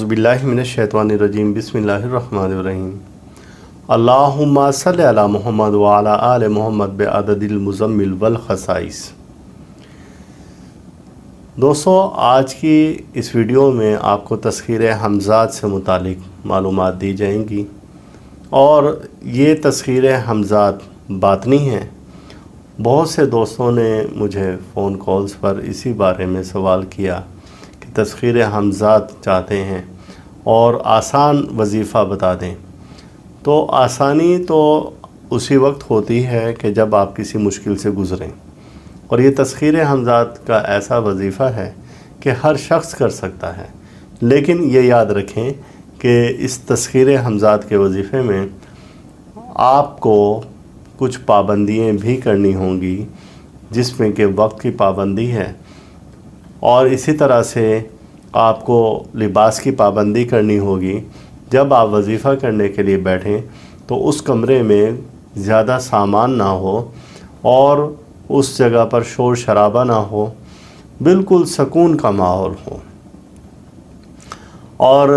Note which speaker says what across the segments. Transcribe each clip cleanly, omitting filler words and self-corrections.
Speaker 1: औज़ुबिल्लाहि मिनश्शैतानिर्रजीम बिस्मिल्लाहिर्रहमानिर्रहीम। अल्लाहुम्मा सल्लि अला मुहम्मद व अला आले मुहम्मद बिअददिल मुज़म्मिल वल खसाइस। दोस्तों, आज की इस वीडियो में आपको तस्ख़ीर हमज़ात से मुतालिक मालूमात दी जाएंगी और ये तस्ख़ीर हमज़ात बातनी हैं। बहुत से दोस्तों ने मुझे फ़ोन कॉल्स पर इसी बारे में सवाल किया कि तस्ख़ीर हमज़ात चाहते हैं और आसान वजीफ़ा बता दें। तो आसानी तो उसी वक्त होती है कि जब आप किसी मुश्किल से गुज़रें, और ये तस्ख़ीर हमज़ात का ऐसा वजीफ़ा है कि हर शख्स कर सकता है। लेकिन ये याद रखें कि इस तस्ख़ीर हमज़ात के वजीफ़े में आपको कुछ पाबंदियाँ भी करनी होंगी, जिसमें कि वक्त की पाबंदी है, और इसी तरह से आपको लिबास की पाबंदी करनी होगी। जब आप वजीफ़ा करने के लिए बैठें तो उस कमरे में ज़्यादा सामान ना हो और उस जगह पर शोर शराबा ना हो, बिल्कुल सुकून का माहौल हो और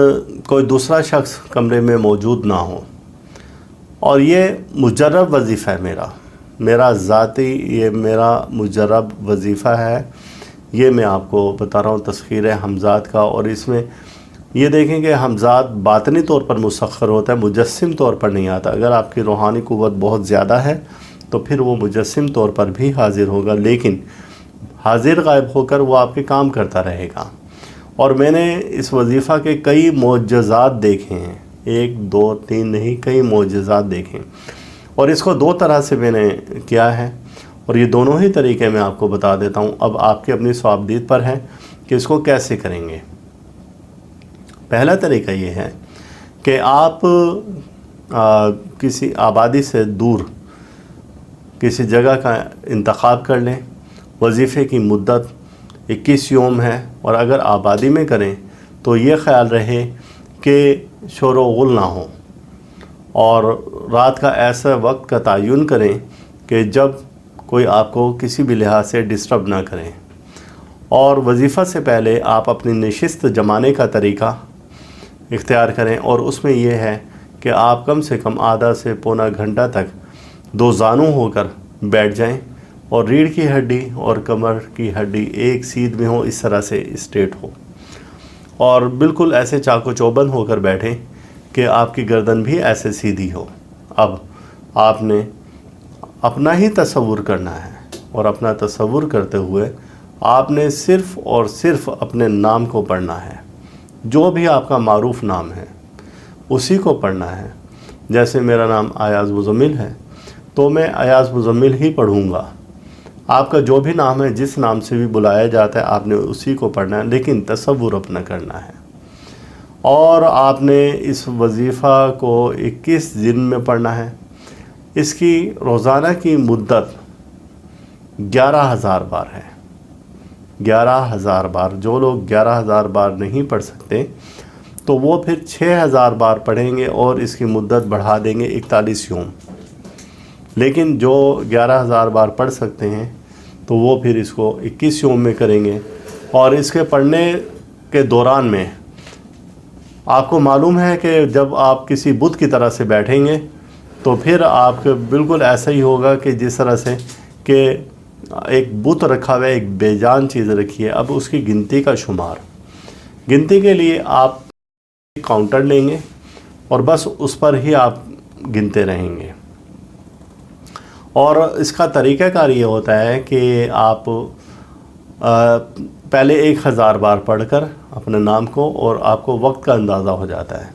Speaker 1: कोई दूसरा शख्स कमरे में मौजूद ना हो। और ये मुजर्रब वजीफ़ा है, मेरा ज़ाती ये मेरा मुजर्रब वजीफ़ा है। ये मैं आपको बता रहा हूँ तस्ख़ीर हमज़ात का। और इसमें ये देखें कि हमज़ात बातनी तौर पर मुसख्खर होता है, मुजस्सिम तौर पर नहीं आता। अगर आपकी रूहानी क़ुव्वत बहुत ज़्यादा है तो फिर वो मुजस्सिम तौर पर भी हाज़िर होगा, लेकिन हाज़िर गायब होकर वो आपके काम करता रहेगा। और मैंने इस वजीफ़ा के कई मोजज़ात देखे हैं, 1 2 3 नहीं, कई मोजज़ात देखे। और इसको 2 तरह से मैंने किया है और ये दोनों ही तरीके मैं आपको बता देता हूँ। अब आपकी अपनी स्वाबदीद पर है कि इसको कैसे करेंगे। पहला तरीका ये है कि आप किसी आबादी से दूर किसी जगह का इंतखाब कर लें। वजीफ़े की मुद्दत 21 यौम है, और अगर आबादी में करें तो ये ख़्याल रहे कि शोर व गुल ना हो, और रात का ऐसा वक्त का तयन करें कि जब कोई आपको किसी भी लिहाज से डिस्टर्ब ना करें। और वजीफ़ा से पहले आप अपनी नशिस्त जमाने का तरीका इख्तियार करें, और उसमें यह है कि आप कम से कम आधा से पौना घंटा तक 2 जानू होकर बैठ जाएं और रीढ़ की हड्डी और कमर की हड्डी एक सीध में हो, इस तरह से स्ट्रेट हो, और बिल्कुल ऐसे चाको चौबंद होकर बैठें कि आपकी गर्दन भी ऐसे सीधी हो। अब आपने अपना ही तसव्वुर करना है, और अपना तसव्वुर करते हुए आपने सिर्फ़ और सिर्फ अपने नाम को पढ़ना है। जो भी आपका मारूफ़ नाम है उसी को पढ़ना है। जैसे मेरा नाम अयाज़ मुज़म्मिल है तो मैं अयाज़ मुज़म्मिल ही पढ़ूँगा। आपका जो भी नाम है, जिस नाम से भी बुलाया जाता है, आपने उसी को पढ़ना है, लेकिन तसव्वुर अपना करना है। और आपने इस वजीफ़ा को 21 दिन में पढ़ना है। इसकी रोज़ाना की मुद्दत 11,000 बार है। 11,000 बार। जो लोग 11,000 बार नहीं पढ़ सकते तो वो फिर 6,000 बार पढ़ेंगे और इसकी मुद्दत बढ़ा देंगे 41 यौम। लेकिन जो 11,000 बार पढ़ सकते हैं तो वो फिर इसको 21 यौम में करेंगे। और इसके पढ़ने के दौरान में आपको मालूम है कि जब आप किसी बुत की तरह से बैठेंगे तो फिर आपके बिल्कुल ऐसा ही होगा कि जिस तरह से कि एक बुत रखा हुआ है, एक बेजान चीज़ रखी है। अब उसकी गिनती का शुमार, गिनती के लिए आप काउंटर लेंगे और बस उस पर ही आप गिनते रहेंगे। और इसका तरीक़ाकार ये होता है कि आप पहले 1,000 बार पढ़कर अपने नाम को, और आपको वक्त का अंदाज़ा हो जाता है।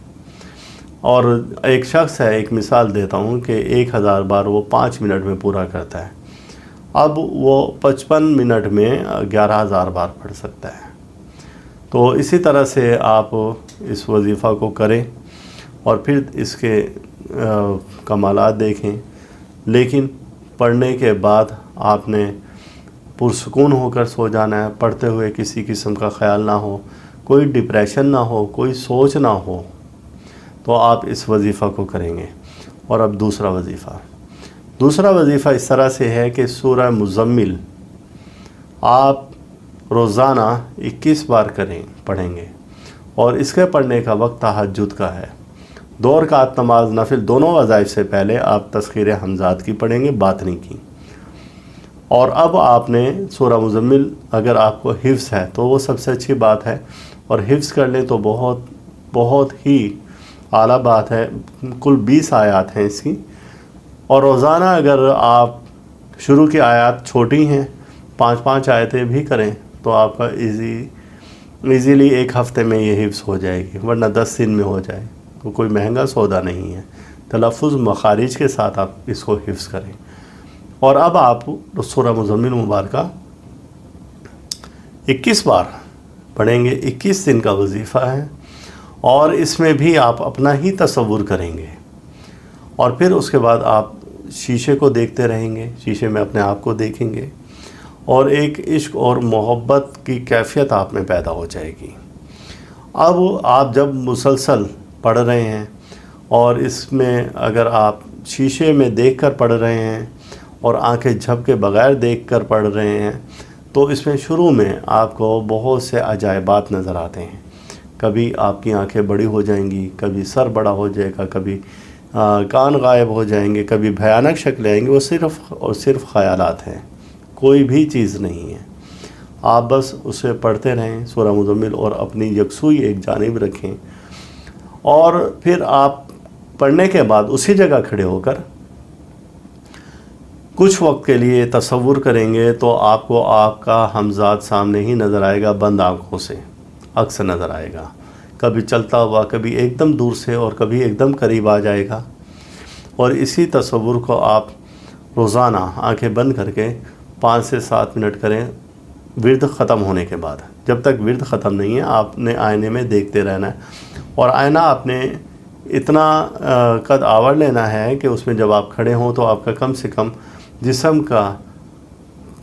Speaker 1: और एक शख्स है, एक मिसाल देता हूँ कि 1,000 बार वो 5 मिनट में पूरा करता है। अब वो 55 मिनट में 11,000 बार पढ़ सकता है। तो इसी तरह से आप इस वजीफ़ा को करें और फिर इसके कमालात देखें। लेकिन पढ़ने के बाद आपने पुरसुकून होकर सो जाना है। पढ़ते हुए किसी किस्म का ख़्याल ना हो, कोई डिप्रेशन ना हो, कोई सोच ना हो, तो आप इस वजीफ़ा को करेंगे। और अब दूसरा वजीफ़ा इस तरह से है कि सूरह मुज़म्मिल आप रोज़ाना 21 बार पढ़ेंगे اور اس کے پڑھنے کا وقت تہجد کا ہے۔ 2 رکعت نماز نفل دونوں وظائف سے پہلے آپ تذکیر حمزات کی پڑھیں گے، باطنی کی۔ اور اب آپ نے سورہ مزمل اگر آپ کو حفظ ہے تو وہ سب سے اچھی بات ہے، اور حفظ کر لیں تو بہت بہت ہی اعلیٰ بات ہے۔ کل 20 آیات ہیں اس کی، اور روزانہ اگر آپ شروع کی آیات چھوٹی ہیں 5 آیتیں بھی کریں تو آپ کا ایزیلی 1 ہفتے میں یہ حفظ ہو جائے گی، ورنہ 10 دن میں ہو جائے تو کوئی مہنگا سودا نہیں ہے۔ تلفظ مخارج کے ساتھ آپ اس کو حفظ کریں۔ اور اب آپ سورہ مزمل مبارکہ 21 بار پڑھیں گے، 21 دن کا وظیفہ ہے، اور اس میں بھی آپ اپنا ہی تصور کریں گے، اور پھر اس کے بعد آپ شیشے کو دیکھتے رہیں گے، شیشے میں اپنے آپ کو دیکھیں گے، اور ایک عشق اور محبت کی کیفیت آپ میں پیدا ہو جائے گی۔ اب آپ جب مسلسل پڑھ رہے ہیں، اور اس میں اگر آپ شیشے میں دیکھ کر پڑھ رہے ہیں اور آنکھیں جھپکے بغیر دیکھ کر پڑھ رہے ہیں، تو اس میں شروع میں آپ کو بہت سے عجائبات نظر آتے ہیں۔ کبھی آپ کی آنکھیں بڑی ہو جائیں گی، کبھی سر بڑا ہو جائے گا، کبھی کان غائب ہو جائیں گے، کبھی بھیانک شکلیں آئیں گی۔ وہ صرف اور صرف خیالات ہیں، کوئی بھی چیز نہیں ہے۔ آپ بس اسے پڑھتے رہیں سورہ مزمل، اور اپنی یکسوئی ایک جانب رکھیں، اور پھر آپ پڑھنے کے بعد اسی جگہ کھڑے ہو کر کچھ وقت کے لیے تصور کریں گے تو آپ کو آپ کا حمزات سامنے ہی نظر آئے گا، بند آنکھوں سے عکس نظر آئے گا، کبھی چلتا ہوا، کبھی ایک دم دور سے، اور کبھی ایک دم قریب آ جائے گا۔ اور اسی تصور کو آپ روزانہ آنکھیں بند کر کے 5 سے 7 منٹ کریں، ورد ختم ہونے کے بعد۔ جب تک ورد ختم نہیں ہے آپ نے آئینے میں دیکھتے رہنا ہے، اور آئینہ آپ نے اتنا قد آور لینا ہے کہ اس میں جب آپ کھڑے ہوں تو آپ کا کم سے کم جسم کا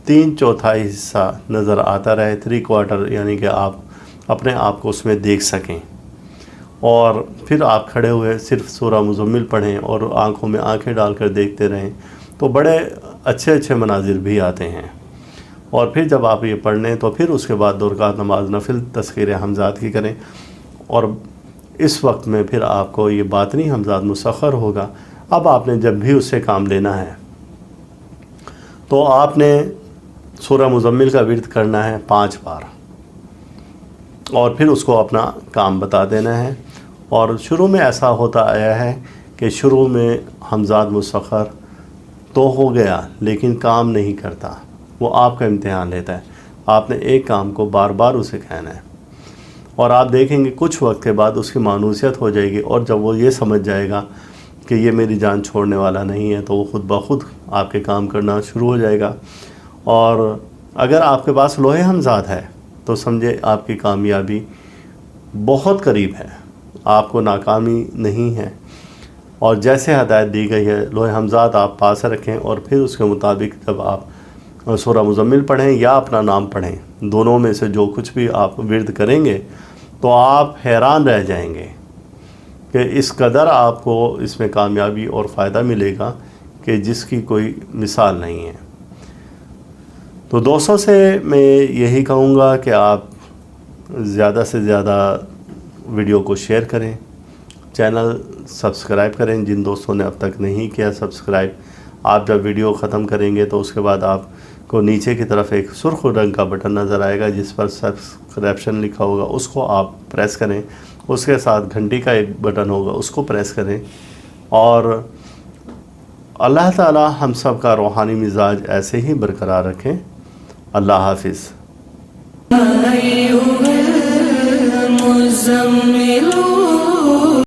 Speaker 1: 3/4 حصہ نظر آتا رہے، 3/4، یعنی کہ آپ اپنے آپ کو اس میں دیکھ سکیں۔ اور پھر آپ کھڑے ہوئے صرف سورہ مزمل پڑھیں اور آنکھوں میں آنکھیں ڈال کر دیکھتے رہیں، تو بڑے اچھے مناظر بھی آتے ہیں۔ اور پھر جب آپ یہ پڑھ لیں تو پھر اس کے بعد 2 رکعت نماز نفل تذکیر حمزات کی کریں، اور اس وقت میں پھر آپ کو یہ باطنی حمزات مسخر ہوگا۔ اب آپ نے جب بھی اس سے کام لینا ہے تو آپ نے سورہ مزمل کا ورد کرنا ہے 5 بار، اور پھر اس کو اپنا کام بتا دینا ہے۔ اور شروع میں ایسا ہوتا آیا ہے کہ شروع میں حمزات مسخر تو ہو گیا لیکن کام نہیں کرتا، وہ آپ کا امتحان لیتا ہے۔ آپ نے ایک کام کو بار بار اسے کہنا ہے، اور آپ دیکھیں گے کچھ وقت کے بعد اس کی مانوسیت ہو جائے گی، اور جب وہ یہ سمجھ جائے گا کہ یہ میری جان چھوڑنے والا نہیں ہے تو وہ خود بخود آپ کے کام کرنا شروع ہو جائے گا۔ اور اگر آپ کے پاس لوح حمزات ہے تو سمجھے آپ کی کامیابی بہت قریب ہے، آپ کو ناکامی نہیں ہے۔ اور جیسے ہدایت دی گئی ہے لوح حمزات آپ پاس رکھیں، اور پھر اس کے مطابق جب آپ سورہ مزمل پڑھیں یا اپنا نام پڑھیں، دونوں میں سے جو کچھ بھی آپ ورد کریں گے تو آپ حیران رہ جائیں گے کہ اس قدر آپ کو اس میں کامیابی اور فائدہ ملے گا کہ جس کی کوئی مثال نہیں ہے۔ تو دوستوں سے میں یہی کہوں گا کہ آپ زیادہ سے زیادہ ویڈیو کو شیئر کریں، چینل سبسکرائب کریں جن دوستوں نے اب تک نہیں کیا سبسکرائب۔ آپ جب ویڈیو ختم کریں گے تو اس کے بعد آپ کو نیچے کی طرف ایک سرخ رنگ کا بٹن نظر آئے گا جس پر سبسکرپشن لکھا ہوگا، اس کو آپ پریس کریں۔ اس کے ساتھ گھنٹی کا ایک بٹن ہوگا، اس کو پریس کریں۔ اور اللہ تعالی ہم سب کا روحانی مزاج ایسے ہی برقرار رکھیں۔ اللہ حافظ۔